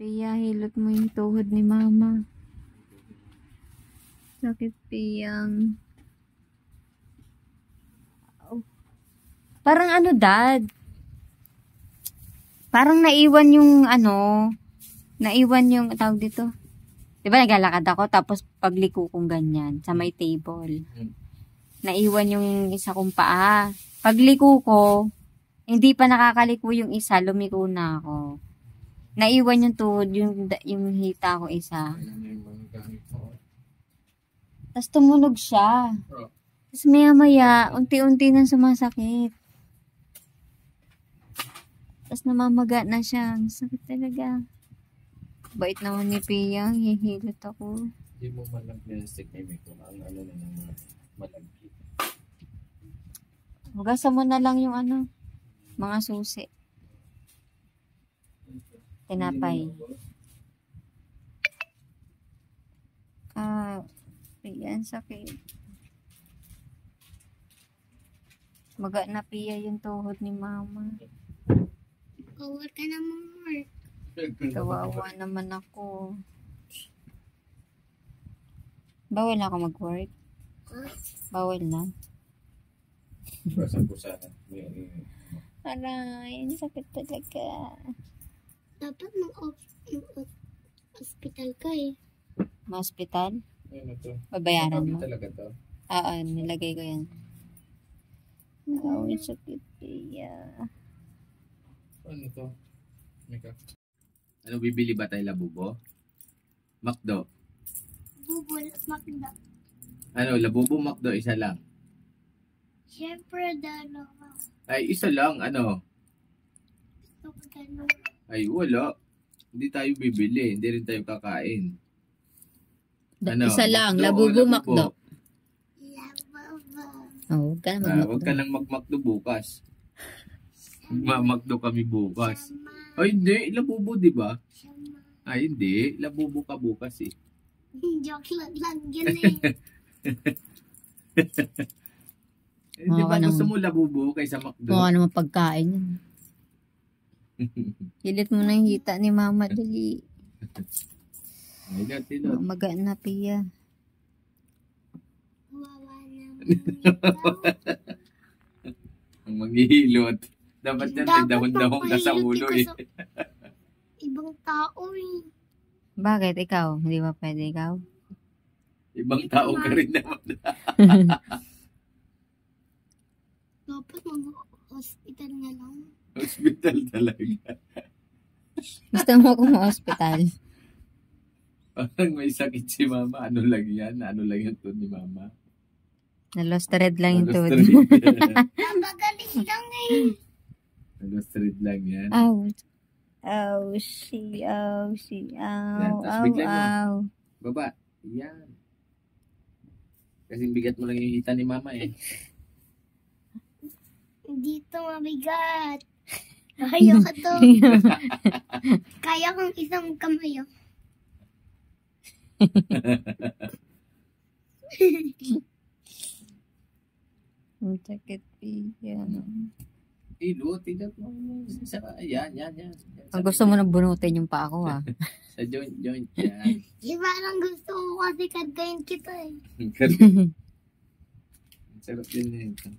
Pia, hilot mo yung tuhod ni mama. Sakit, Piyang. Oh. Parang ano, Dad? Parang naiwan yung naiwan yung tawag dito. Diba naglalakad ako tapos pagliko kong ganyan sa may table. Naiwan yung isa kong paa. Pagliko ko, hindi pa nakakaliko yung isa, lumiko na ako. Naiwan yung tuhod, yung hita ko isa. Tapos tumunog siya. Tapos maya-maya, unti-unti nang sumasakit. Tapos namamaga na siya. Sakit talaga. Bait naman ni Pia, hihilot ako. Hindi mo malagplastic na kung ano na naman malagkit. Hugasan mo na lang yung mga susi. Tinapay. Pia, sakit. Maga na, Pia, yung tuhod ni mama. Kawal ka naman, Mark. Kawawa naman ako. Bawal na ako mag-work. Bawal na. Basan ko sana. Aray, sakit talaga. Dapat mag-hospital ka eh. Ma-hospital? Ano to? Babayaran mo? Talaga to? Oo, nilagay ko yan. Ay, sakit, Pia. Ano to? Ano, bibili ba tayo labubo? Makdo? Bubol, makda. Ano, labubo, makdo, isa lang. Siyempre, dalawa. Ay, isa lang, ano? Gusto ko dalawa. Ay, wala. Hindi tayo bibili, hindi rin tayo kakain. Ano, Isa lang, makdo o labubo, makdo. Lababa. Oh, huwag ka na Huwag ka lang magmakdo bukas. Magmakdo kami bukas. Ay, hindi. Labubo, di ba? Ay, hindi. Labubo ka bukas eh. Joke lang yun eh. Di ba gusto mo labubo kaysa makdo? Mukha naman pagkain yun. Hilit mo na yung hita ni mama, dali. Hilot. Maga na, Pia. Wawa naman ikaw. Ang maghihilot. Dapat yan, may dahon-dahon ka sa ulo eh. Ibang tao eh. Bakit ikaw? Hindi ba pwede ikaw? Ibang tao ka rin naman. Dapat mag-hospital na lang. Hospital talaga. Gusto mo akong ma-hospital? Parang may sakit si mama. Ano lang yan? Ano lang yan to ni mama? Na-lost thread lang yung tuhod. Napagaling lang eh. Lost thread lang yan. Ouch. Ouch. Ouch. Yan, tapos Ow. bigyan mo. Ow. Baba. Yan. Kasi bigat mo lang yung hita ni mama eh. Dito mabigat. Kaya ka to. Kaya kong isang kamay. Ang sakit, Pia. Hilot mo. Yan. Ang gusto mo na bunutin yung pa ako, ha? Sa joint yan. Di ba lang gusto ko kasi kagayin kita eh. Sarap din na ito.